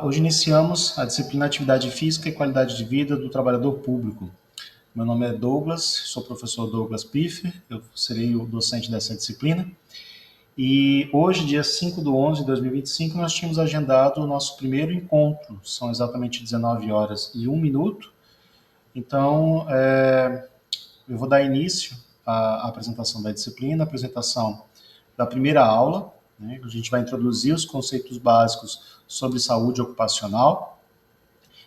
Hoje iniciamos a disciplina Atividade Física e Qualidade de Vida do Trabalhador Público. Meu nome é Douglas, sou o professor Douglas Piffer, eu serei o docente dessa disciplina. E hoje, dia 5/11/2025, nós tínhamos agendado o nosso primeiro encontro. São exatamente 19 horas e 1 minuto. Então, eu vou dar início à apresentação da disciplina, a apresentação da primeira aula, né? A gente vai introduzir os conceitos básicos sobre saúde ocupacional,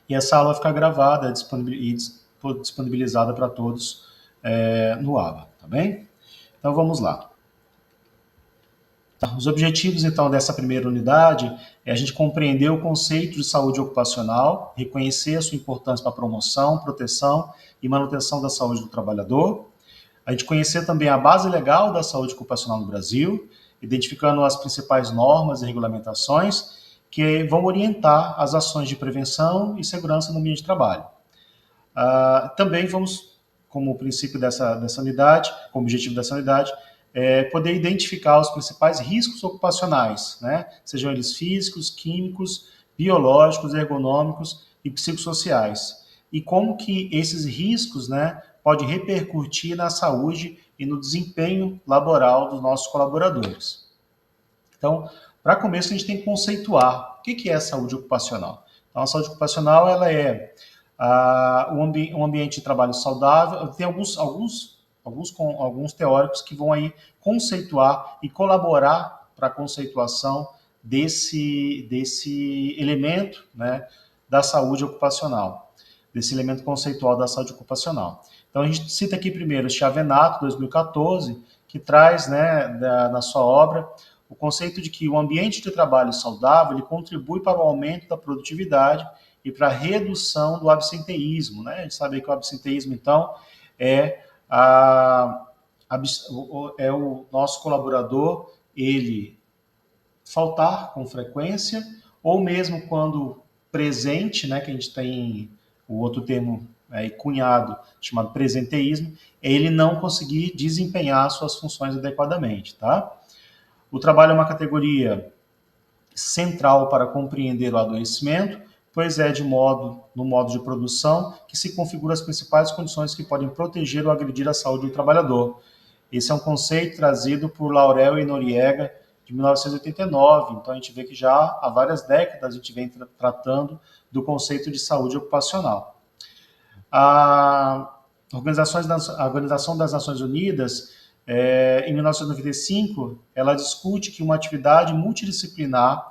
e essa aula vai ficar gravada e disponibilizada para todos no ABA, tá bem? Então vamos lá. Os objetivos, então, dessa primeira unidade é a gente compreender o conceito de saúde ocupacional, reconhecer a sua importância para a promoção, proteção e manutenção da saúde do trabalhador. A gente conhecer também a base legal da saúde ocupacional no Brasil, identificando as principais normas e regulamentações que vão orientar as ações de prevenção e segurança no ambiente de trabalho. Também vamos, como princípio dessa unidade, como objetivo dessa unidade, poder identificar os principais riscos ocupacionais, né? Sejam eles físicos, químicos, biológicos, ergonômicos e psicossociais. E como que esses riscos, né, podem repercutir na saúde e no desempenho laboral dos nossos colaboradores. Então, para começo, a gente tem que conceituar o que é a saúde ocupacional. Então, a saúde ocupacional ela é um ambiente de trabalho saudável. Tem alguns teóricos que vão aí conceituar e colaborar para a conceituação desse elemento, né, da saúde ocupacional, desse elemento conceitual da saúde ocupacional. Então, a gente cita aqui primeiro o Chiavenato, 2014, que traz, né, na sua obra, o conceito de que o ambiente de trabalho saudável ele contribui para o aumento da produtividade e para a redução do absenteísmo, né? A gente sabe que o absenteísmo, então, é o nosso colaborador, ele faltar com frequência, ou mesmo quando presente, né, que a gente tem o outro termo cunhado, chamado presenteísmo, é ele não conseguir desempenhar suas funções adequadamente, tá? O trabalho é uma categoria central para compreender o adoecimento, pois é no modo de produção que se configuram as principais condições que podem proteger ou agredir a saúde do trabalhador. Esse é um conceito trazido por Laurel e Noriega, de 1989, então a gente vê que já há várias décadas a gente vem tratando do conceito de saúde ocupacional. A Organização das Nações Unidas, em 1995, ela discute que uma atividade multidisciplinar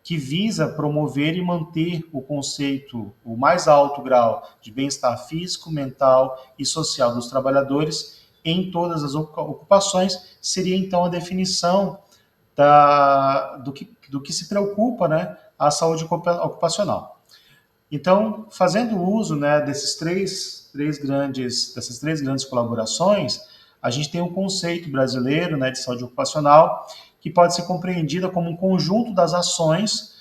que visa promover e manter o mais alto grau de bem-estar físico, mental e social dos trabalhadores em todas as ocupações, seria então a definição do que se preocupa, né, a saúde ocupacional. Então, fazendo uso, né, dessas três grandes colaborações, a gente tem um conceito brasileiro, né, de saúde ocupacional que pode ser compreendida como um conjunto das ações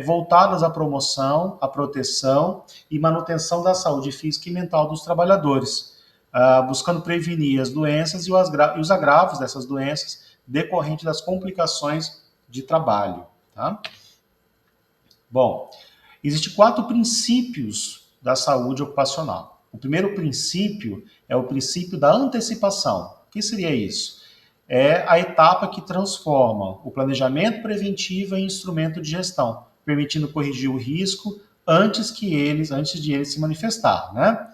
voltadas à promoção, à proteção e manutenção da saúde física e mental dos trabalhadores, buscando prevenir as doenças e os agravos dessas doenças decorrentes das complicações de trabalho. Tá? Bom, existem 4 princípios da saúde ocupacional. O primeiro princípio é o princípio da antecipação. O que seria isso? É a etapa que transforma o planejamento preventivo em instrumento de gestão, permitindo corrigir o risco antes de ele se manifestar, né?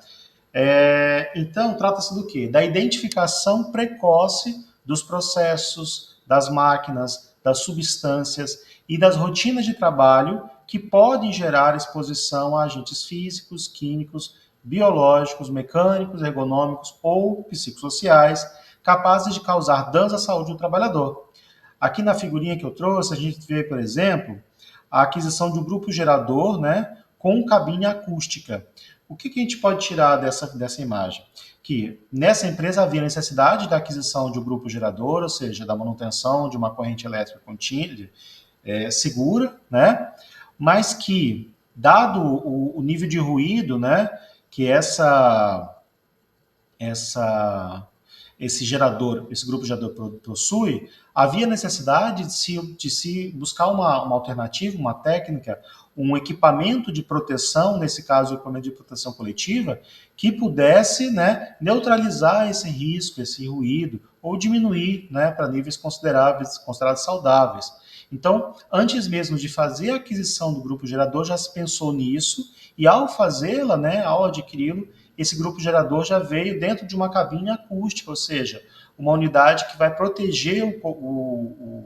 Então, trata-se do quê? Da identificação precoce dos processos, das máquinas, das substâncias e das rotinas de trabalho que podem gerar exposição a agentes físicos, químicos, biológicos, mecânicos, ergonômicos ou psicossociais, capazes de causar danos à saúde do trabalhador. Aqui na figurinha que eu trouxe, a gente vê, por exemplo, a aquisição de um grupo gerador, né, com cabine acústica. O que a gente pode tirar dessa imagem? Que nessa empresa havia necessidade da aquisição de um grupo gerador, ou seja, da manutenção de uma corrente elétrica contínua, segura, né, mas que, dado o nível de ruído, né, que esse gerador, esse grupo gerador possui, havia necessidade de se buscar uma alternativa, uma técnica, um equipamento de proteção, nesse caso o equipamento de proteção coletiva, que pudesse, né, neutralizar esse risco, esse ruído, ou diminuir, né, para níveis considerados saudáveis. Então, antes mesmo de fazer a aquisição do grupo gerador, já se pensou nisso, e ao fazê-la, né, ao adquiri-lo, esse grupo gerador já veio dentro de uma cabine acústica, ou seja, uma unidade que vai proteger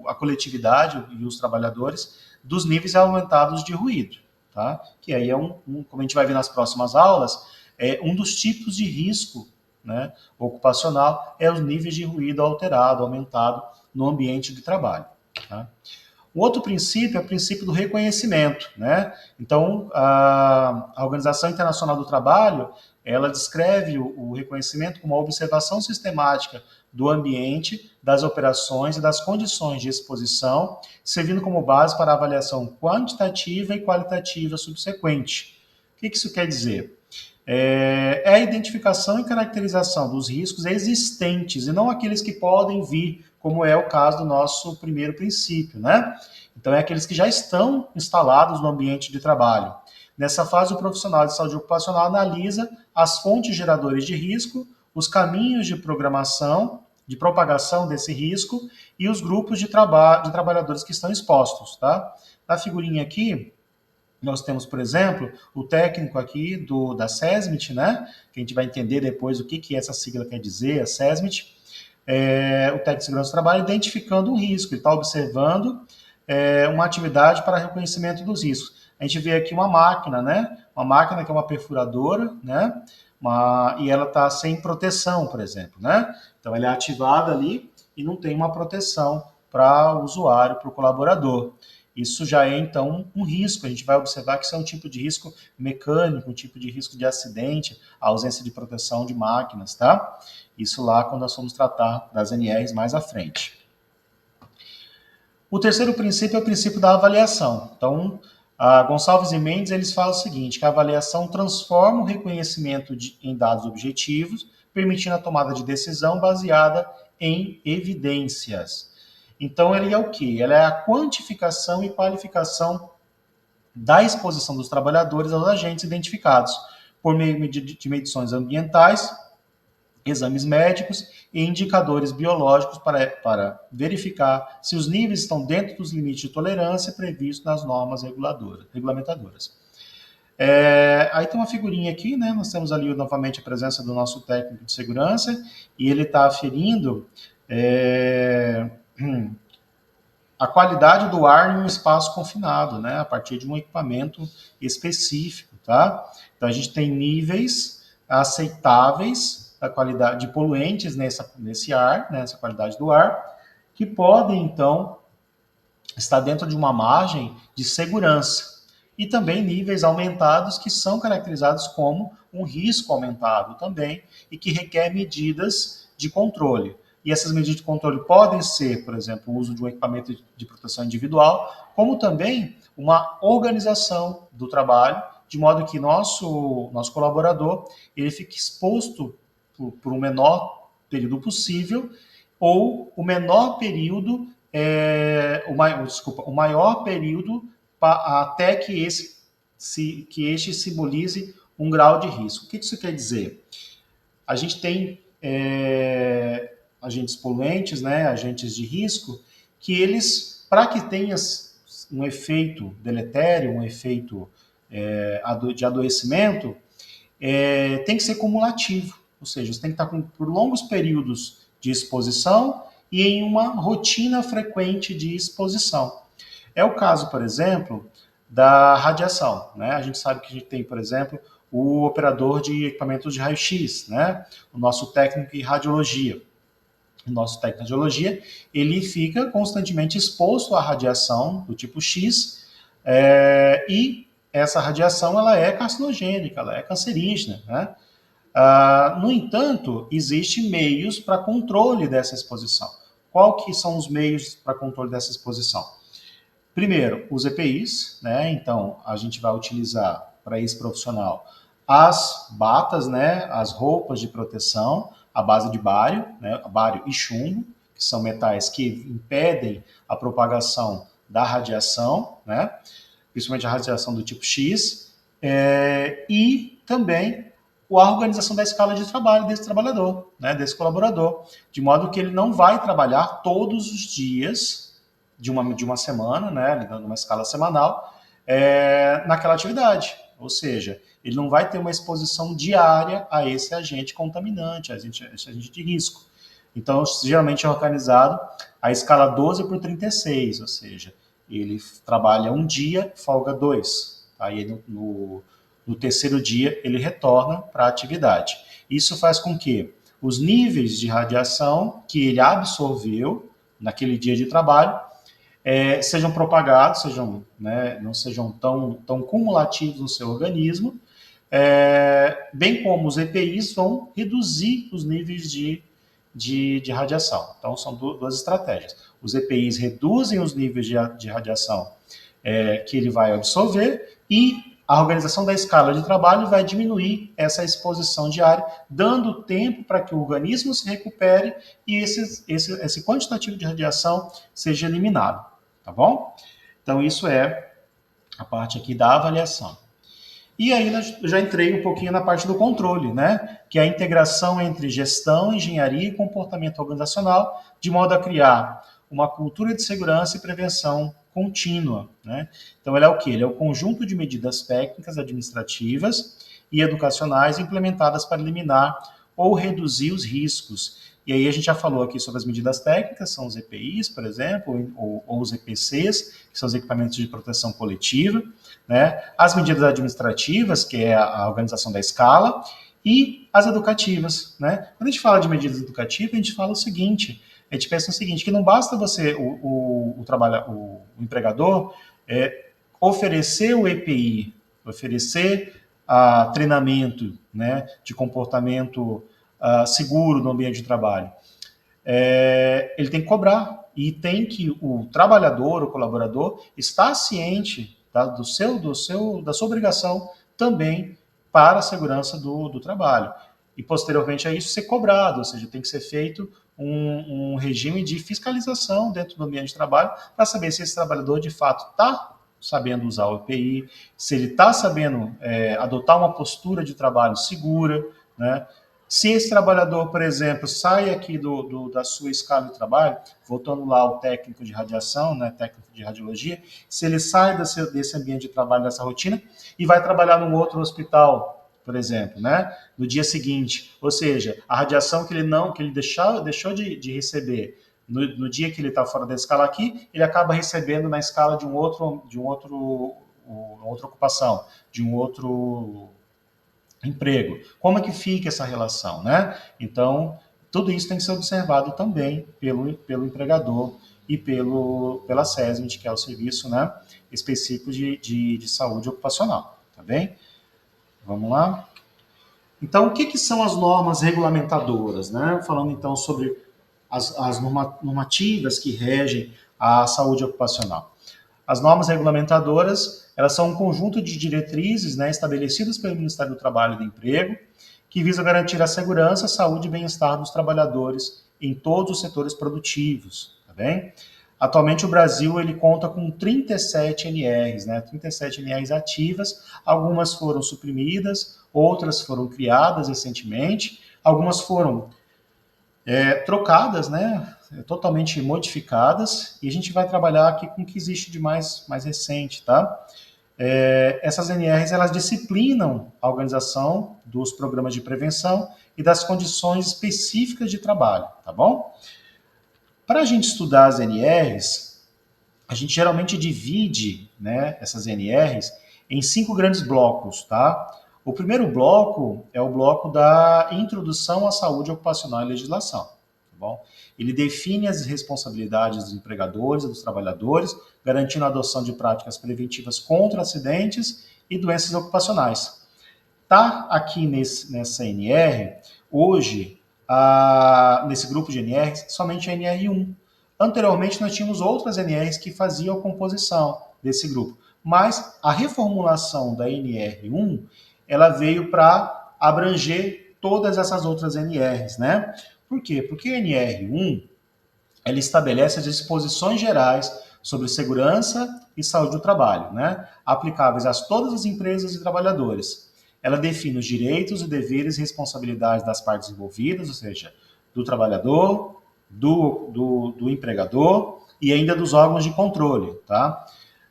a coletividade e os trabalhadores dos níveis aumentados de ruído, tá? Que aí é como a gente vai ver nas próximas aulas, é um dos tipos de risco, né, ocupacional é os níveis de ruído alterado, aumentado no ambiente de trabalho, tá? O outro princípio é o princípio do reconhecimento, né? Então, a Organização Internacional do Trabalho, ela descreve o reconhecimento como uma observação sistemática do ambiente, das operações e das condições de exposição, servindo como base para a avaliação quantitativa e qualitativa subsequente. O que isso quer dizer? É a identificação e caracterização dos riscos existentes e não aqueles que podem vir, como é o caso do nosso primeiro princípio, né? Então, é aqueles que já estão instalados no ambiente de trabalho. Nessa fase, o profissional de saúde ocupacional analisa as fontes geradoras de risco, os caminhos de programação, de propagação desse risco e os grupos de trabalhadores que estão expostos, tá? Na figurinha aqui, nós temos, por exemplo, o técnico aqui da SESMIT, né? Que a gente vai entender depois o que essa sigla quer dizer, a SESMIT. O técnico de segurança do trabalho identificando um risco, ele está observando uma atividade para reconhecimento dos riscos. A gente vê aqui uma máquina, né? Uma máquina que é uma perfuradora, né? E ela está sem proteção, por exemplo, né? Então, ela é ativada ali e não tem uma proteção para o usuário, para o colaborador. Isso já é, então, um risco. A gente vai observar que isso é um tipo de risco mecânico, um tipo de risco de acidente, a ausência de proteção de máquinas, tá? Isso lá quando nós formos tratar das NRs mais à frente. O terceiro princípio é o princípio da avaliação. Então, a Gonçalves e Mendes, eles falam o seguinte, que a avaliação transforma o reconhecimento em dados objetivos, permitindo a tomada de decisão baseada em evidências. Então, ele é o quê? Ela é a quantificação e qualificação da exposição dos trabalhadores aos agentes identificados, por meio de medições ambientais, exames médicos e indicadores biológicos para verificar se os níveis estão dentro dos limites de tolerância previstos nas normas regulamentadoras. Aí tem uma figurinha aqui, né? Nós temos ali novamente a presença do nosso técnico de segurança e ele está aferindo a qualidade do ar em um espaço confinado, né? A partir de um equipamento específico, tá? Então a gente tem níveis aceitáveis da qualidade de poluentes nesse ar, nessa qualidade do ar, que podem então estar dentro de uma margem de segurança. E também níveis aumentados que são caracterizados como um risco aumentado também e que requer medidas de controle. E essas medidas de controle podem ser, por exemplo, o uso de um equipamento de proteção individual, como também uma organização do trabalho, de modo que nosso colaborador ele fique exposto por um menor período possível, ou o menor período, o maior período até que este simbolize um grau de risco. O que isso quer dizer? A gente tem agentes poluentes, né, agentes de risco, que eles, para que tenha um efeito deletério, um efeito de adoecimento, tem que ser cumulativo, ou seja, você tem que estar por longos períodos de exposição e em uma rotina frequente de exposição. É o caso, por exemplo, da radiação, né? A gente sabe que a gente tem, por exemplo, o operador de equipamentos de raio-x, né? O nosso técnico em radiologia. O nosso técnico de radiologia, ele fica constantemente exposto à radiação do tipo X, e essa radiação ela é carcinogênica, ela é cancerígena, né? No entanto, existem meios para controle dessa exposição. Qual que são os meios para controle dessa exposição? Primeiro, os EPIs, né? Então, a gente vai utilizar para esse profissional as batas, né? As roupas de proteção, à base de bário, né, bário e chumbo, que são metais que impedem a propagação da radiação, né, principalmente a radiação do tipo X, e também a organização da escala de trabalho desse trabalhador, né, desse colaborador, de modo que ele não vai trabalhar todos os dias de uma semana, né, numa escala semanal, naquela atividade. Ou seja, ele não vai ter uma exposição diária a esse agente contaminante, a esse agente de risco. Então, geralmente é organizado a escala 12 por 36, ou seja, ele trabalha um dia, folga 2. Aí no terceiro dia ele retorna para a atividade. Isso faz com que os níveis de radiação que ele absorveu naquele dia de trabalho sejam propagados, não sejam tão cumulativos no seu organismo, bem como os EPIs vão reduzir os níveis de radiação. Então, são duas estratégias. Os EPIs reduzem os níveis de radiação que ele vai absorver e a organização da escala de trabalho vai diminuir essa exposição diária, dando tempo para que o organismo se recupere e esse quantitativo de radiação seja eliminado, tá bom? Então, isso é a parte aqui da avaliação. E aí eu já entrei um pouquinho na parte do controle, né? Que é a integração entre gestão, engenharia e comportamento organizacional, de modo a criar uma cultura de segurança e prevenção contínua, né? Então, ele é o quê? Ele é o conjunto de medidas técnicas, administrativas e educacionais implementadas para eliminar ou reduzir os riscos. E aí a gente já falou aqui sobre as medidas técnicas, são os EPIs, por exemplo, ou os EPCs, que são os equipamentos de proteção coletiva, né? As medidas administrativas, que é a organização da escala, e as educativas, né? Quando a gente fala de medidas educativas, a gente fala o seguinte, a gente pensa o seguinte, que não basta você, o empregador, oferecer o EPI, oferecer treinamento, né, de comportamento seguro no ambiente de trabalho. Ele tem que cobrar e tem que o trabalhador, o colaborador, estar ciente da sua obrigação também para a segurança do trabalho. E, posteriormente a isso, ser cobrado, ou seja, tem que ser feito um regime de fiscalização dentro do ambiente de trabalho para saber se esse trabalhador, de fato, está sabendo usar o EPI, se ele está sabendo adotar uma postura de trabalho segura, né? Se esse trabalhador, por exemplo, sai aqui da sua escala de trabalho, voltando lá ao técnico de radiação, né, técnico de radiologia, se ele sai desse ambiente de trabalho, dessa rotina, e vai trabalhar num outro hospital, por exemplo, né, no dia seguinte, ou seja, a radiação que ele deixou de receber no dia que ele está fora da escala aqui, ele acaba recebendo na escala de outra ocupação, de um outro emprego. Como é que fica essa relação, né? Então, tudo isso tem que ser observado também pelo empregador e pela SESMIT, que é o serviço, né, específico de saúde ocupacional, tá bem? Vamos lá? Então, o que são as normas regulamentadoras, né? Falando então sobre as normativas que regem a saúde ocupacional. As normas regulamentadoras, elas são um conjunto de diretrizes, né, estabelecidas pelo Ministério do Trabalho e do Emprego, que visam garantir a segurança, saúde e bem-estar dos trabalhadores em todos os setores produtivos, tá bem? Atualmente o Brasil ele conta com 37 NRs, né, 37 NRs ativas, algumas foram suprimidas, outras foram criadas recentemente, algumas foram trocadas, né, totalmente modificadas, e a gente vai trabalhar aqui com o que existe de mais recente, tá? Essas NRs, elas disciplinam a organização dos programas de prevenção e das condições específicas de trabalho, tá bom? Para a gente estudar as NRs, a gente geralmente divide, né, essas NRs em 5 grandes blocos, tá? O primeiro bloco é o bloco da introdução à saúde ocupacional e legislação, tá bom? Ele define as responsabilidades dos empregadores e dos trabalhadores, garantindo a adoção de práticas preventivas contra acidentes e doenças ocupacionais. Tá aqui nessa NR, hoje, nesse grupo de NRs, somente a NR1. Anteriormente, nós tínhamos outras NRs que faziam a composição desse grupo, mas a reformulação da NR1, ela veio para abranger todas essas outras NRs, né? Por quê? Porque a NR1, ela estabelece as disposições gerais sobre segurança e saúde do trabalho, né? Aplicáveis a todas as empresas e trabalhadores. Ela define os direitos, os deveres e responsabilidades das partes envolvidas, ou seja, do trabalhador, do empregador e ainda dos órgãos de controle, tá?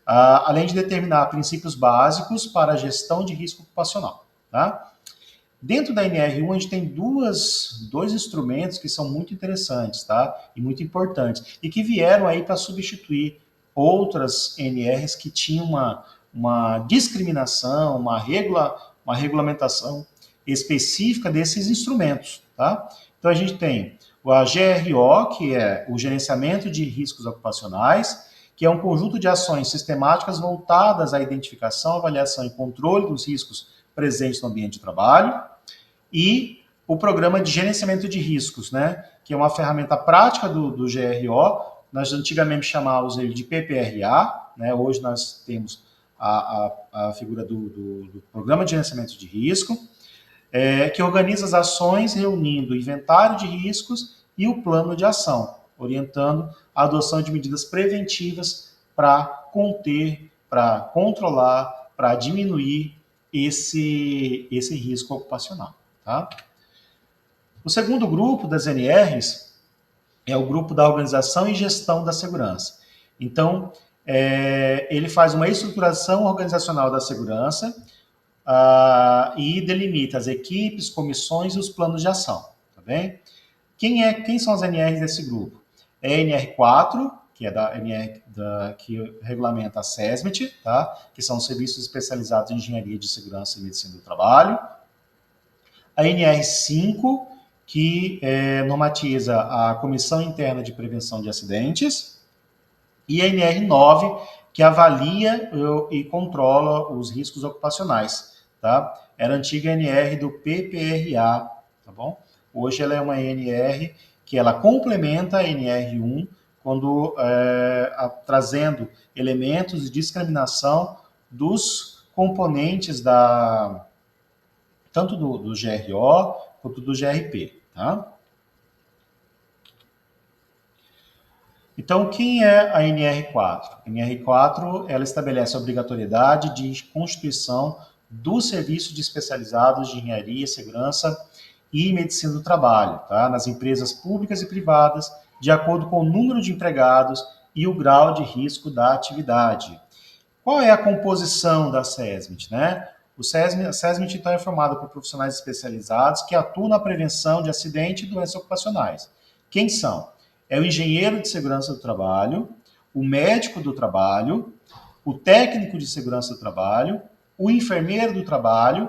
Além de determinar princípios básicos para a gestão de risco ocupacional, tá? Dentro da NR1, a gente tem dois instrumentos que são muito interessantes, tá? E muito importantes, e que vieram aí para substituir outras NRs que tinham uma discriminação, uma regulamentação específica desses instrumentos, tá? Então a gente tem a GRO, que é o Gerenciamento de Riscos Ocupacionais, que é um conjunto de ações sistemáticas voltadas à identificação, avaliação e controle dos riscos presentes no ambiente de trabalho, e o programa de gerenciamento de riscos, né, que é uma ferramenta prática do GRO. Nós antigamente chamávamos ele de PPRA, né, hoje nós temos a figura do programa de gerenciamento de risco, que organiza as ações reunindo o inventário de riscos e o plano de ação, orientando a adoção de medidas preventivas para conter, para controlar, para diminuir esse risco ocupacional. Tá? O segundo grupo das NRs é o grupo da organização e gestão da segurança. Então, ele faz uma estruturação organizacional da segurança e delimita as equipes, comissões e os planos de ação. Tá bem? Quem são as NRs desse grupo? É a NR4, que é da NR que regulamenta a SESMIT, tá? Que são os serviços especializados em engenharia de segurança e medicina do trabalho. A NR5, que normatiza a Comissão Interna de Prevenção de Acidentes. E a NR9, que avalia e controla os riscos ocupacionais. Tá? Era a antiga NR do PPRA, tá bom? Hoje ela é uma NR que ela complementa a NR1, quando trazendo elementos de discriminação dos componentes tanto do GRO quanto do GRP. Tá? Então, quem é a NR4? A NR4 ela estabelece a obrigatoriedade de constituição dos serviços especializados de engenharia, segurança e medicina do trabalho, tá? Nas empresas públicas e privadas, de acordo com o número de empregados e o grau de risco da atividade. Qual é a composição da SESMIT, né? A SESMIT, então, é formada por profissionais especializados que atuam na prevenção de acidentes e doenças ocupacionais. Quem são? É o engenheiro de segurança do trabalho, o médico do trabalho, o técnico de segurança do trabalho, o enfermeiro do trabalho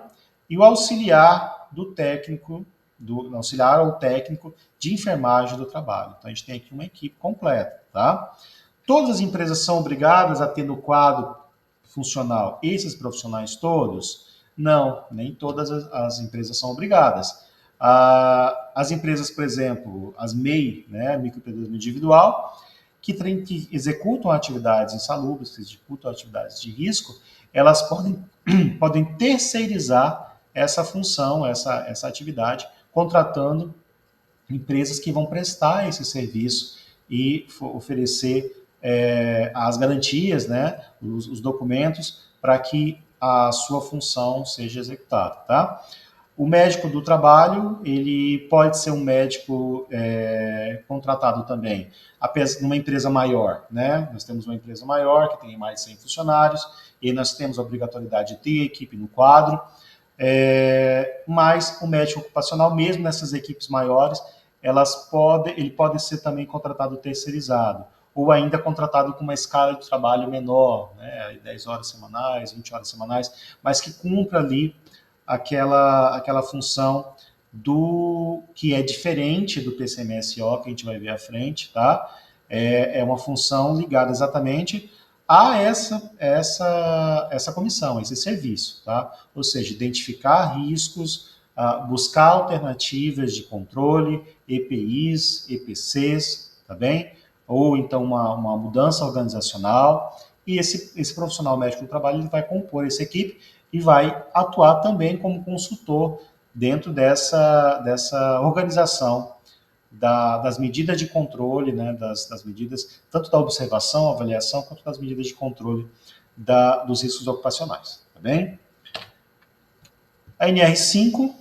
e o auxiliar do técnico, auxiliar ou técnico de enfermagem do trabalho. Então, a gente tem aqui uma equipe completa, tá? Todas as empresas são obrigadas a ter no quadro funcional esses profissionais todos? Não, nem todas as empresas são obrigadas. As empresas, por exemplo, as MEI, né, microempreendedorismo individual, que executam atividades insalubres, que executam atividades de risco, elas podem terceirizar essa função, essa atividade, contratando empresas que vão prestar esse serviço e oferecer as garantias, né, os documentos, para que a sua função seja executada. Tá? O médico do trabalho, ele pode ser um médico contratado também numa empresa maior, né? Nós temos uma empresa maior que tem mais de 100 funcionários e nós temos a obrigatoriedade de ter equipe no quadro, mas o médico ocupacional, mesmo nessas equipes maiores, ele pode ser também contratado terceirizado ou ainda contratado com uma escala de trabalho menor, né? 10 horas semanais, 20 horas semanais, mas que cumpra ali aquela função que é diferente do PCMSO, que a gente vai ver à frente, tá? É uma função ligada exatamente a essa comissão, a esse serviço, tá? Ou seja, identificar riscos, buscar alternativas de controle, EPIs, EPCs, tá bem? Ou então uma mudança organizacional, e esse profissional médico do trabalho ele vai compor essa equipe e vai atuar também como consultor dentro dessa organização das medidas de controle, né, das medidas, tanto da observação, avaliação, quanto das medidas de controle dos riscos ocupacionais. Tá bem? A NR5,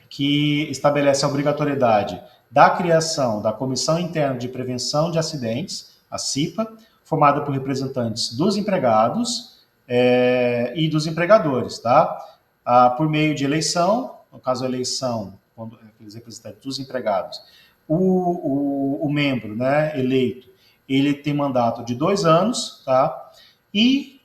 que estabelece a obrigatoriedade da criação da Comissão Interna de Prevenção de Acidentes, a CIPA, formada por representantes dos empregados e dos empregadores, tá? Por meio de eleição, no caso a eleição, quando aqueles representantes dos empregados, o membro, né, eleito, ele tem mandato de 2 anos, tá?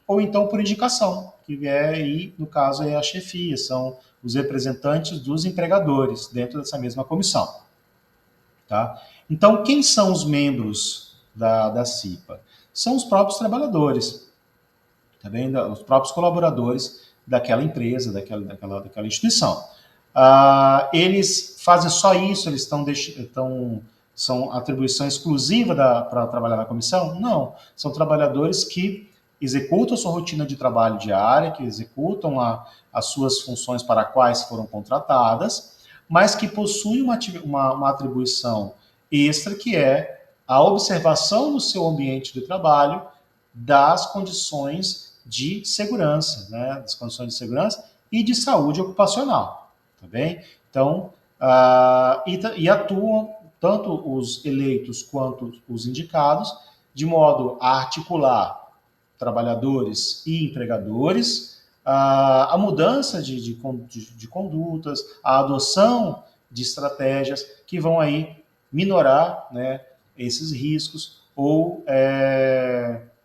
Ou então por indicação, que aí, no caso, é a chefia, são os representantes dos empregadores dentro dessa mesma comissão. Tá? Então, quem são os membros da CIPA? São os próprios trabalhadores, tá vendo? Os próprios colaboradores daquela empresa, daquela instituição. Eles fazem só isso? Eles são atribuição exclusiva para trabalhar na comissão? Não. São trabalhadores que executam a sua rotina de trabalho diária, que executam as suas funções para as quais foram contratadas, mas que possuem uma atribuição extra, que é a observação no seu ambiente de trabalho das condições de segurança, né? Das condições de segurança e de saúde ocupacional, tá bem? Então, e atuam tanto os eleitos quanto os indicados, de modo a articular trabalhadores e empregadores, a mudança de condutas, a adoção de estratégias que vão aí minorar, né, esses riscos ou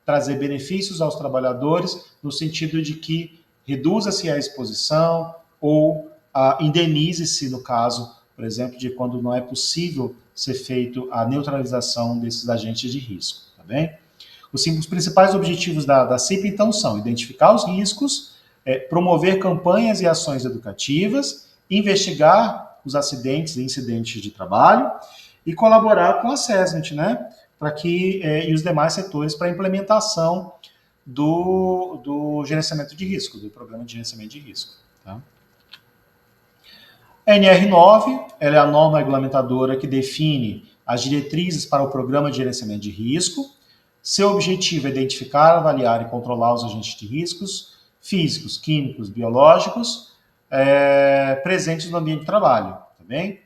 trazer benefícios aos trabalhadores no sentido de que reduza-se a exposição ou indenize-se, no caso, por exemplo, de quando não é possível ser feito a neutralização desses agentes de risco, tá bem? Os principais objetivos da CIPA, então, são identificar os riscos, promover campanhas e ações educativas, investigar os acidentes e incidentes de trabalho e colaborar com a SESMIT, né, e os demais setores para a implementação do gerenciamento de risco, do programa de gerenciamento de risco. Tá? A NR9 ela é a norma regulamentadora que define as diretrizes para o programa de gerenciamento de risco. Seu objetivo é identificar, avaliar e controlar os agentes de riscos físicos, químicos, biológicos presentes no ambiente de trabalho. Tá bem?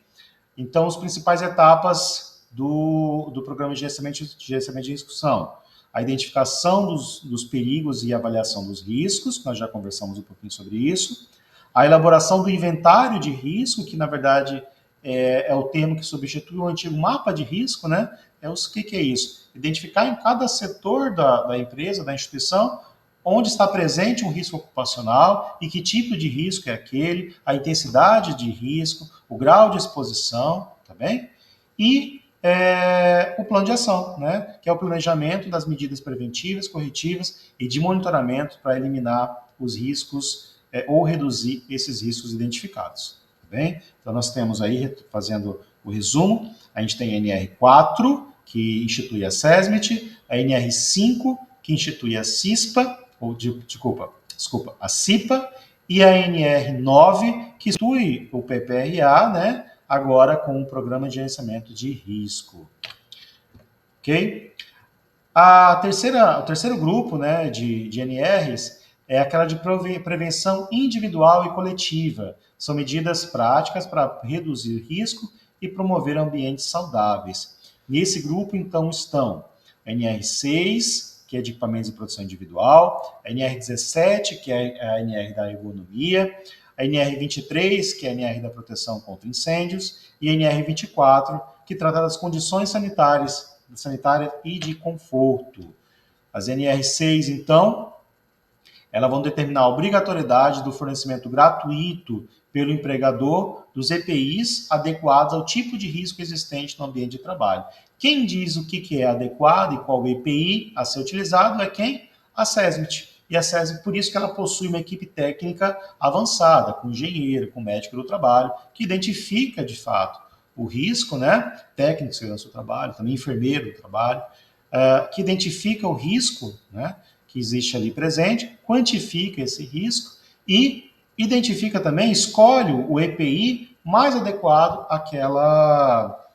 Então, as principais etapas do programa de gerenciamento de riscos são a identificação dos perigos e avaliação dos riscos, nós já conversamos um pouquinho sobre isso, a elaboração do inventário de risco, que na verdade é o termo que substitui o antigo mapa de risco, né? O que é isso? Identificar em cada setor da empresa, da instituição, onde está presente um risco ocupacional e que tipo de risco é aquele, a intensidade de risco, o grau de exposição, tá bem? E o plano de ação, né? Que é o planejamento das medidas preventivas, corretivas e de monitoramento para eliminar os riscos ou reduzir esses riscos identificados. Tá bem? Então, nós temos aí, fazendo o resumo, a gente tem a NR4, que institui a SESMIT, a NR5, que institui a CISPA, a CIPA, e a NR9, que institui o PPRA, né, agora com o Programa de Gerenciamento de Risco. Ok? O terceiro grupo, né, de NRs é aquela de prevenção individual e coletiva. São medidas práticas para reduzir risco e promover ambientes saudáveis. Nesse grupo, então, estão a NR6, que é de equipamentos de proteção individual, a NR17, que é a NR da ergonomia, a NR23, que é a NR da proteção contra incêndios, e a NR24, que trata das condições sanitárias e de conforto. As NR6, então, elas vão determinar a obrigatoriedade do fornecimento gratuito pelo empregador dos EPIs adequados ao tipo de risco existente no ambiente de trabalho. Quem diz o que é adequado e qual EPI a ser utilizado é quem? A SESMIT. E a SESMIT, por isso que ela possui uma equipe técnica avançada, com engenheiro, com médico do trabalho, que identifica, de fato, o risco, né? Técnico de segurança do trabalho, também enfermeiro do trabalho, que identifica o risco, né, que existe ali presente, quantifica esse risco e Identifica também, escolhe o EPI mais adequado àquela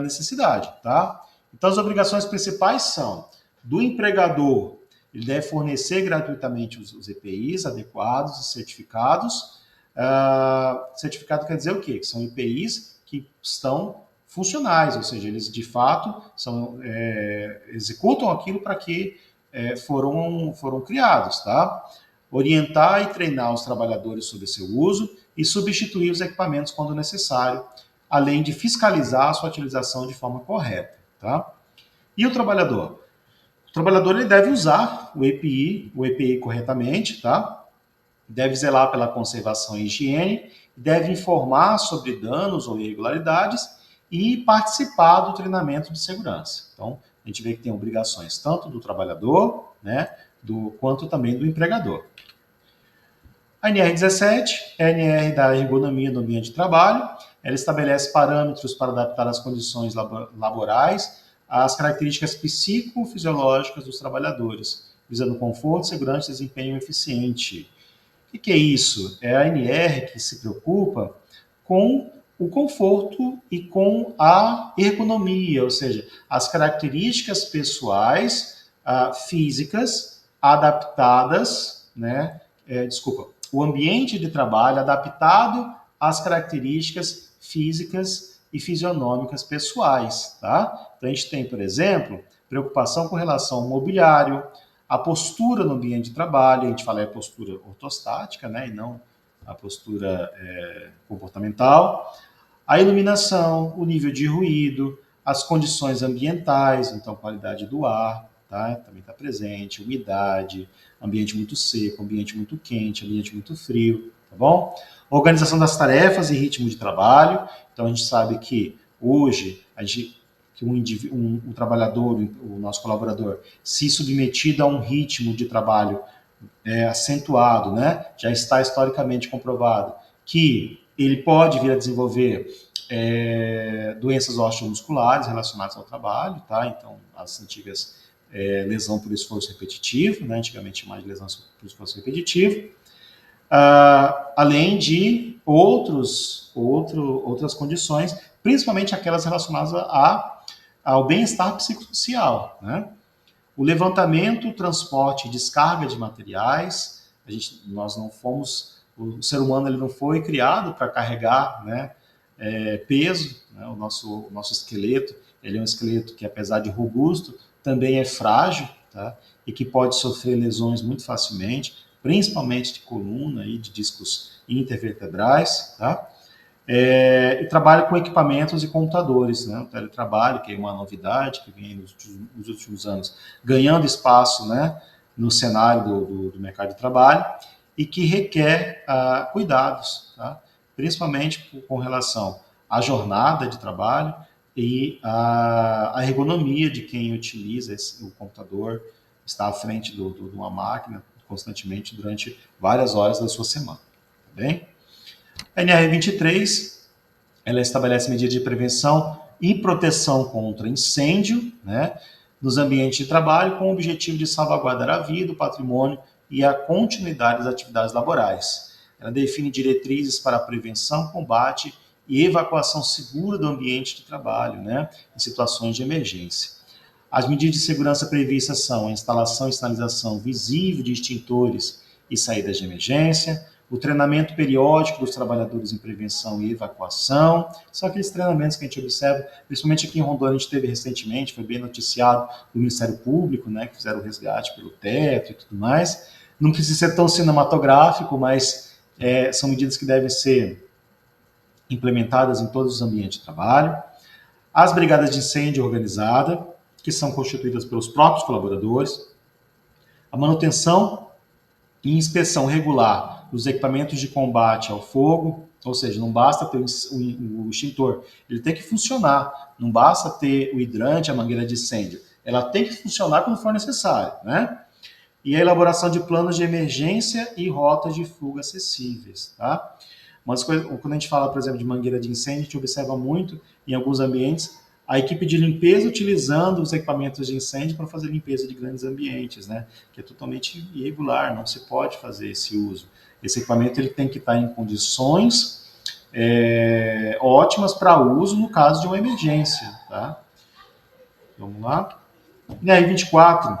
necessidade, tá? Então, as obrigações principais são do empregador, ele deve fornecer gratuitamente os EPIs adequados e certificados. Certificado quer dizer o quê? Que são EPIs que estão funcionais, ou seja, eles de fato executam aquilo para que foram criados, tá? Orientar e treinar os trabalhadores sobre seu uso e substituir os equipamentos quando necessário, além de fiscalizar a sua utilização de forma correta, tá? E o trabalhador? O trabalhador ele deve usar o EPI corretamente, tá? Deve zelar pela conservação e higiene, deve informar sobre danos ou irregularidades e participar do treinamento de segurança. Então, a gente vê que tem obrigações tanto do trabalhador, né, quanto também do empregador. A NR17 é a NR da ergonomia do ambiente de trabalho. Ela estabelece parâmetros para adaptar as condições laborais às características psicofisiológicas dos trabalhadores, visando conforto, segurança e desempenho eficiente. O que é isso? É a NR que se preocupa com o conforto e com a ergonomia, ou seja, as características pessoais, físicas, adaptadas, né? O ambiente de trabalho adaptado às características físicas e fisionômicas pessoais, tá? Então a gente tem, por exemplo, preocupação com relação ao mobiliário, a postura no ambiente de trabalho, a gente fala a postura ortostática, né, e não a postura comportamental, a iluminação, o nível de ruído, as condições ambientais, então qualidade do ar, tá? Também está presente, umidade, ambiente muito seco, ambiente muito quente, ambiente muito frio, tá bom? Organização das tarefas e ritmo de trabalho, então a gente sabe que hoje que um trabalhador, o nosso colaborador, se submetido a um ritmo de trabalho acentuado, né, já está historicamente comprovado que ele pode vir a desenvolver doenças osteomusculares relacionadas ao trabalho, tá? Então, as antigas lesão por esforço repetitivo, né? Antigamente chamava de lesão por esforço repetitivo, além de outras condições, principalmente aquelas relacionadas ao bem-estar psicossocial, né? O levantamento, transporte e descarga de materiais. O ser humano ele não foi criado para carregar, né, peso, né? O nosso esqueleto, ele é um esqueleto que, apesar de robusto, também é frágil, tá? E que pode sofrer lesões muito facilmente, principalmente de coluna e de discos intervertebrais, tá? E trabalha com equipamentos e computadores, né? O teletrabalho, que é uma novidade que vem nos últimos anos ganhando espaço, né, no cenário do mercado de trabalho e que requer cuidados, tá? Principalmente com relação à jornada de trabalho e à ergonomia de quem utiliza o computador, está à frente de uma máquina constantemente durante várias horas da sua semana, tá bem? A NR23, ela estabelece medidas de prevenção e proteção contra incêndio, né, nos ambientes de trabalho, com o objetivo de salvaguardar a vida, o patrimônio e a continuidade das atividades laborais. Ela define diretrizes para a prevenção, combate e evacuação segura do ambiente de trabalho, né, em situações de emergência. As medidas de segurança previstas são a instalação e sinalização visível de extintores e saídas de emergência, o treinamento periódico dos trabalhadores em prevenção e evacuação, são aqueles treinamentos que a gente observa, principalmente aqui em Rondônia a gente teve recentemente, foi bem noticiado do Ministério Público, né, que fizeram o resgate pelo teto e tudo mais. Não precisa ser tão cinematográfico, mas são medidas que devem ser implementadas em todos os ambientes de trabalho. As brigadas de incêndio organizada, que são constituídas pelos próprios colaboradores. A manutenção e inspeção regular dos equipamentos de combate ao fogo, ou seja, não basta ter o extintor, ele tem que funcionar, não basta ter o hidrante, a mangueira de incêndio, ela tem que funcionar quando for necessário, né? E a elaboração de planos de emergência e rotas de fuga acessíveis, tá? Mas quando a gente fala, por exemplo, de mangueira de incêndio, a gente observa muito em alguns ambientes A equipe de limpeza utilizando os equipamentos de incêndio para fazer limpeza de grandes ambientes, né? Que é totalmente irregular, não se pode fazer esse uso. Esse equipamento ele tem que estar em condições ótimas para uso no caso de uma emergência, tá? Vamos lá. E aí, 24,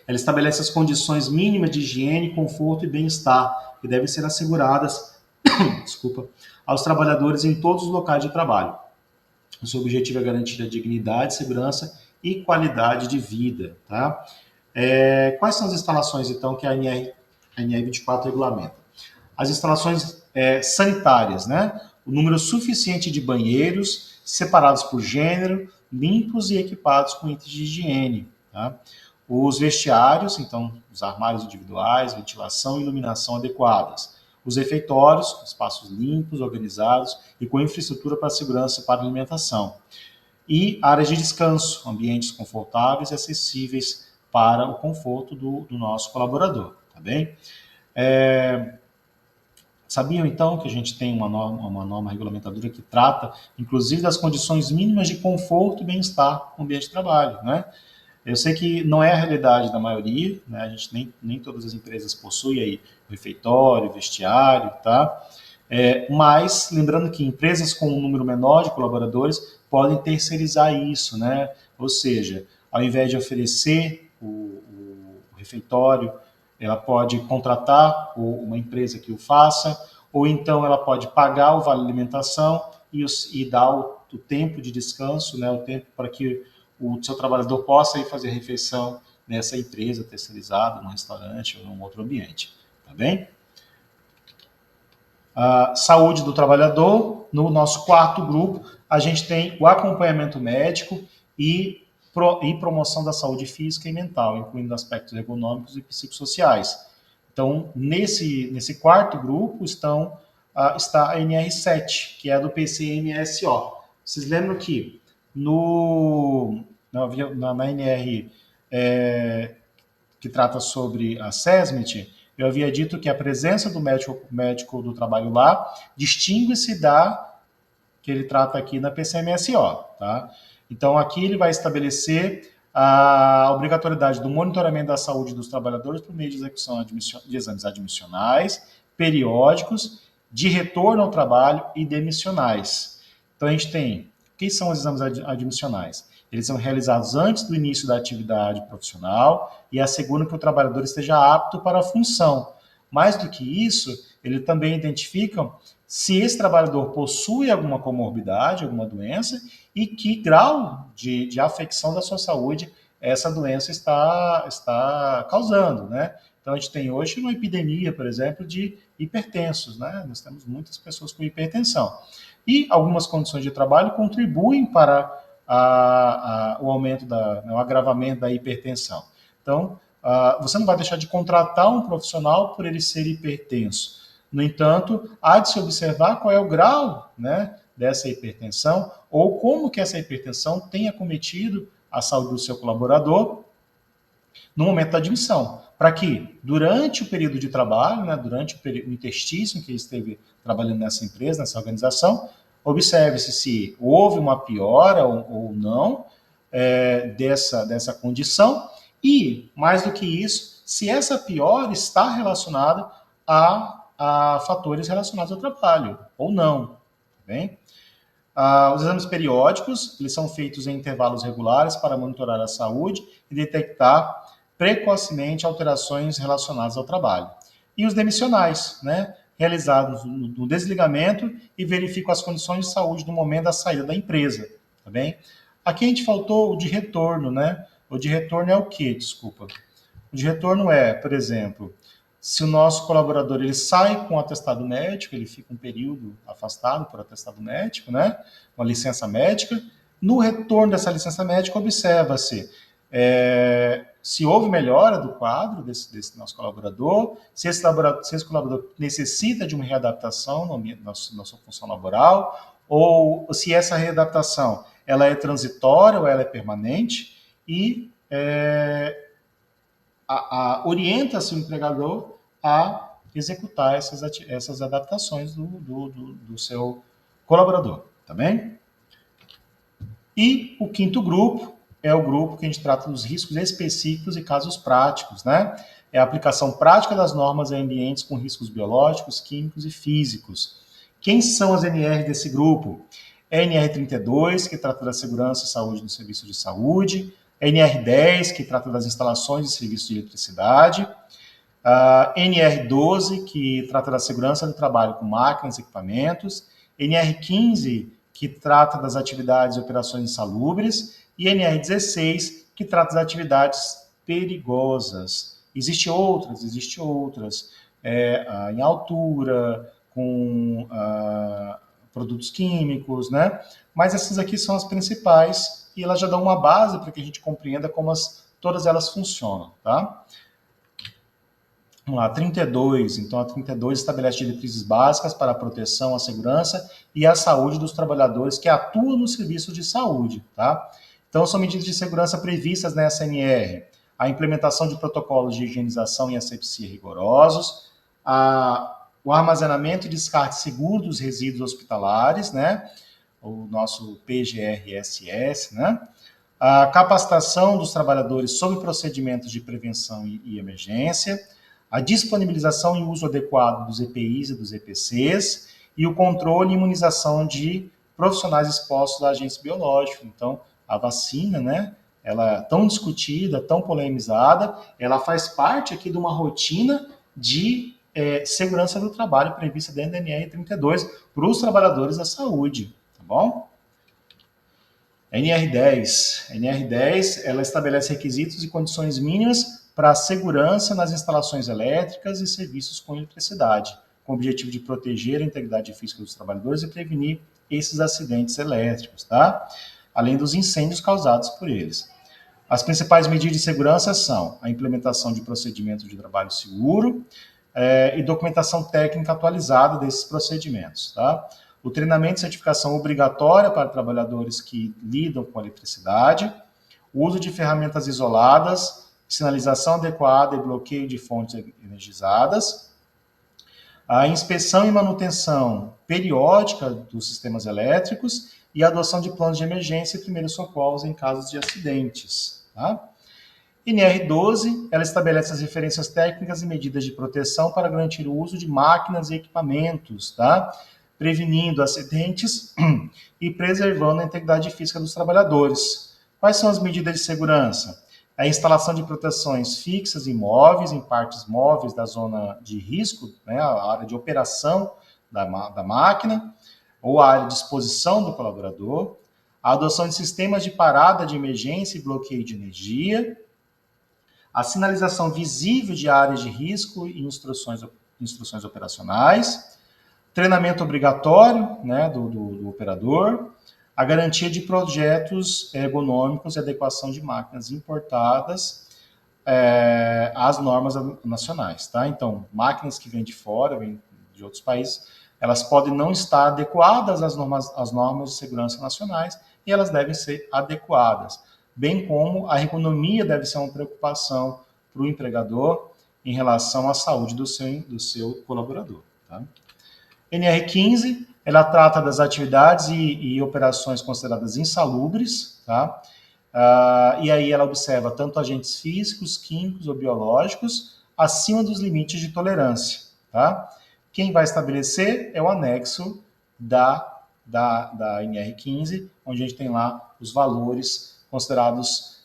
ela estabelece as condições mínimas de higiene, conforto e bem-estar que devem ser asseguradas, desculpa, aos trabalhadores em todos os locais de trabalho. O seu objetivo é garantir a dignidade, segurança e qualidade de vida, tá? Quais são as instalações, então, que a NR 24 regulamenta? As instalações sanitárias, né? O número suficiente de banheiros, separados por gênero, limpos e equipados com itens de higiene, tá? Os vestiários, então, os armários individuais, ventilação e iluminação adequadas. Os refeitórios, espaços limpos, organizados e com infraestrutura para segurança e para alimentação. E áreas de descanso, ambientes confortáveis e acessíveis para o conforto do nosso colaborador, tá bem? Sabiam, então, que a gente tem uma norma regulamentadora que trata, inclusive, das condições mínimas de conforto e bem-estar no ambiente de trabalho, né? Eu sei que não é a realidade da maioria, né? A gente nem todas as empresas possuem aí refeitório, vestiário, tá? Mas lembrando que empresas com um número menor de colaboradores podem terceirizar isso, né? Ou seja, ao invés de oferecer o refeitório, ela pode contratar uma empresa que o faça, ou então ela pode pagar o vale alimentação e dar o tempo de descanso, né? O tempo para que o seu trabalhador possa ir fazer refeição nessa empresa terceirizada, num restaurante ou num outro ambiente, tá bem? A saúde do trabalhador, no nosso quarto grupo, a gente tem o acompanhamento médico e promoção da saúde física e mental, incluindo aspectos econômicos e psicossociais. Então, nesse quarto grupo está a NR7, que é a do PCMSO. Vocês lembram que na NR que trata sobre a SESMIT, eu havia dito que a presença do médico do trabalho lá distingue-se da que ele trata aqui na PCMSO. Tá? Então, aqui ele vai estabelecer a obrigatoriedade do monitoramento da saúde dos trabalhadores por meio de execução de exames admissionais, periódicos, de retorno ao trabalho e demissionais. Então, a gente tem, quem são os exames admissionais? Eles são realizados antes do início da atividade profissional e asseguram que o trabalhador esteja apto para a função. Mais do que isso, eles também identificam se esse trabalhador possui alguma comorbidade, alguma doença, e que grau de afecção da sua saúde essa doença está causando, né? Então, a gente tem hoje uma epidemia, por exemplo, de hipertensos, né? Nós temos muitas pessoas com hipertensão. E algumas condições de trabalho contribuem para o aumento, o agravamento da hipertensão. Então, você não vai deixar de contratar um profissional por ele ser hipertenso. No entanto, há de se observar qual é o grau, né, dessa hipertensão ou como que essa hipertensão tem acometido a saúde do seu colaborador no momento da admissão, para que durante o período de trabalho, né, durante o interstício em que ele esteve trabalhando nessa empresa, nessa organização, observe-se se houve uma piora ou não dessa condição e, mais do que isso, se essa piora está relacionada a fatores relacionados ao trabalho ou não. Tá bem? Os exames periódicos, eles são feitos em intervalos regulares para monitorar a saúde e detectar precocemente alterações relacionadas ao trabalho. E os demissionais, né, realizados no desligamento e verificam as condições de saúde no momento da saída da empresa, tá bem? Aqui a gente faltou o de retorno, né? O de retorno é o quê? Desculpa. O de retorno é, por exemplo, se o nosso colaborador ele sai com atestado médico, ele fica um período afastado por atestado médico, né? Uma licença médica. No retorno dessa licença médica, observa-se se houve melhora do quadro desse nosso colaborador, se esse colaborador necessita de uma readaptação na sua função laboral, ou se essa readaptação ela é transitória ou ela é permanente, e orienta-se o empregador a executar essas adaptações do seu colaborador, tá bem? E o quinto grupo é o grupo que a gente trata dos riscos específicos e casos práticos, né? É a aplicação prática das normas em ambientes com riscos biológicos, químicos e físicos. Quem são as NR desse grupo? É a NR32, que trata da segurança e saúde no serviço de saúde, a NR10, que trata das instalações e serviços de eletricidade, a NR12, que trata da segurança do trabalho com máquinas e equipamentos, NR15, que trata das atividades e operações insalubres, e NR16, que trata das atividades perigosas. Existe outras, em altura, com produtos químicos, né? Mas essas aqui são as principais e elas já dão uma base para que a gente compreenda como todas elas funcionam, tá? Vamos lá, 32. Então, a 32 estabelece diretrizes básicas para a proteção, a segurança e a saúde dos trabalhadores que atuam no serviço de saúde, tá? Então, são medidas de segurança previstas na SNR. A implementação de protocolos de higienização e asepsia rigorosos, o armazenamento e descarte seguro dos resíduos hospitalares, né? O nosso PGRSS, né? A capacitação dos trabalhadores sobre procedimentos de prevenção e emergência, a disponibilização e uso adequado dos EPIs e dos EPCs e o controle e imunização de profissionais expostos a agentes biológicos. Então, a vacina, né, ela é tão discutida, tão polemizada, ela faz parte aqui de uma rotina de segurança do trabalho prevista dentro da NR32 para os trabalhadores da saúde, tá bom? NR10. NR10, ela estabelece requisitos e condições mínimas para a segurança nas instalações elétricas e serviços com eletricidade, com o objetivo de proteger a integridade física dos trabalhadores e prevenir esses acidentes elétricos, tá? Além dos incêndios causados por eles. As principais medidas de segurança são a implementação de procedimentos de trabalho seguro e documentação técnica atualizada desses procedimentos, tá? O treinamento e certificação obrigatória para trabalhadores que lidam com eletricidade, o uso de ferramentas isoladas, sinalização adequada e bloqueio de fontes energizadas, a inspeção e manutenção periódica dos sistemas elétricos e a adoção de planos de emergência e primeiros socorros em casos de acidentes. Tá? NR12, ela estabelece as referências técnicas e medidas de proteção para garantir o uso de máquinas e equipamentos, tá? Prevenindo acidentes e preservando a integridade física dos trabalhadores. Quais são as medidas de segurança? A instalação de proteções fixas e móveis em partes móveis da zona de risco, né, a área de operação da máquina, ou a área de exposição do colaborador, a adoção de sistemas de parada de emergência e bloqueio de energia, a sinalização visível de áreas de risco e instruções operacionais, treinamento obrigatório, né, do operador, a garantia de projetos ergonômicos e adequação de máquinas importadas às normas nacionais. Tá? Então, máquinas que vêm de fora, vêm de outros países, elas podem não estar adequadas às normas de segurança nacionais e elas devem ser adequadas, bem como a ergonomia deve ser uma preocupação para o empregador em relação à saúde do seu colaborador. Tá? NR15, ela trata das atividades e operações consideradas insalubres, tá? E aí ela observa tanto agentes físicos, químicos ou biológicos acima dos limites de tolerância, tá? Quem vai estabelecer é o anexo da NR15, onde a gente tem lá os valores considerados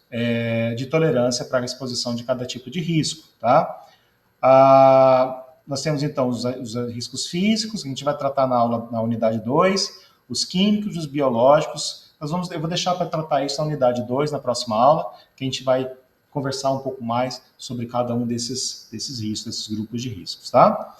de tolerância para a exposição de cada tipo de risco, tá? Nós temos, então, os riscos físicos, que a gente vai tratar na unidade 2, os químicos, os biológicos. Eu vou deixar para tratar isso na unidade 2, na próxima aula, que a gente vai conversar um pouco mais sobre cada um desses riscos, desses grupos de riscos, tá?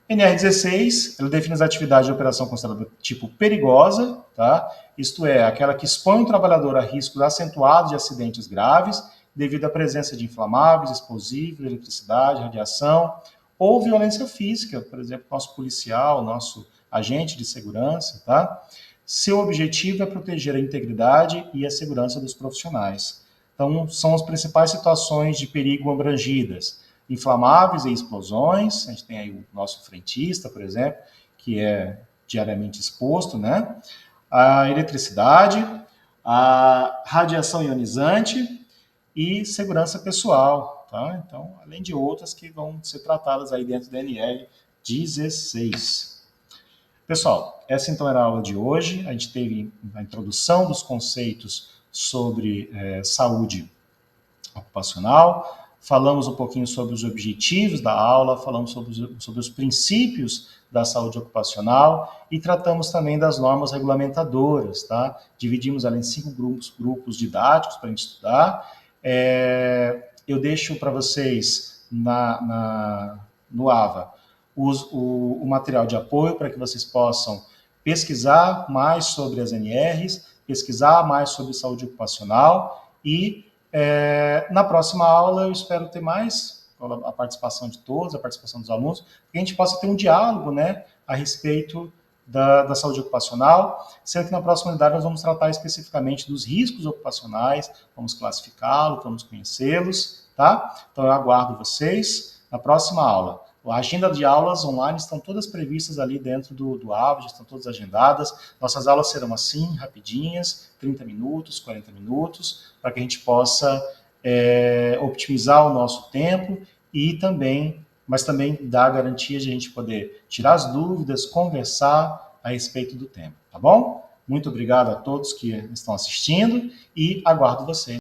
NR16, ele define as atividades de operação considerada tipo perigosa, tá? Isto é, aquela que expõe o trabalhador a riscos acentuados de acidentes graves, devido à presença de inflamáveis, explosivos, eletricidade, radiação, ou violência física, por exemplo, nosso policial, nosso agente de segurança, tá? Seu objetivo é proteger a integridade e a segurança dos profissionais. Então, são as principais situações de perigo abrangidas: inflamáveis e explosões. A gente tem aí o nosso frentista, por exemplo, que é diariamente exposto, né? A eletricidade, a radiação ionizante e segurança pessoal, tá? Então, além de outras que vão ser tratadas aí dentro da NR 16. Pessoal, essa então era a aula de hoje. A gente teve a introdução dos conceitos sobre saúde ocupacional, falamos um pouquinho sobre os objetivos da aula, falamos sobre os princípios da saúde ocupacional e tratamos também das normas regulamentadoras, tá? Dividimos ela em 5 grupos didáticos para a gente estudar. Eu deixo para vocês no AVA o material de apoio para que vocês possam pesquisar mais sobre as NRs, pesquisar mais sobre saúde ocupacional e na próxima aula eu espero ter mais a participação de todos, a participação dos alunos, para que a gente possa ter um diálogo, né, a respeito da saúde ocupacional, sendo que na próxima unidade nós vamos tratar especificamente dos riscos ocupacionais, vamos classificá-los, vamos conhecê-los, tá? Então eu aguardo vocês na próxima aula. A agenda de aulas online estão todas previstas ali dentro do AVA, já estão todas agendadas. Nossas aulas serão assim, rapidinhas, 30 minutos, 40 minutos, para que a gente possa optimizar o nosso tempo e também, mas também dar a garantia de a gente poder tirar as dúvidas, conversar a respeito do tema, tá bom? Muito obrigado a todos que estão assistindo e aguardo vocês.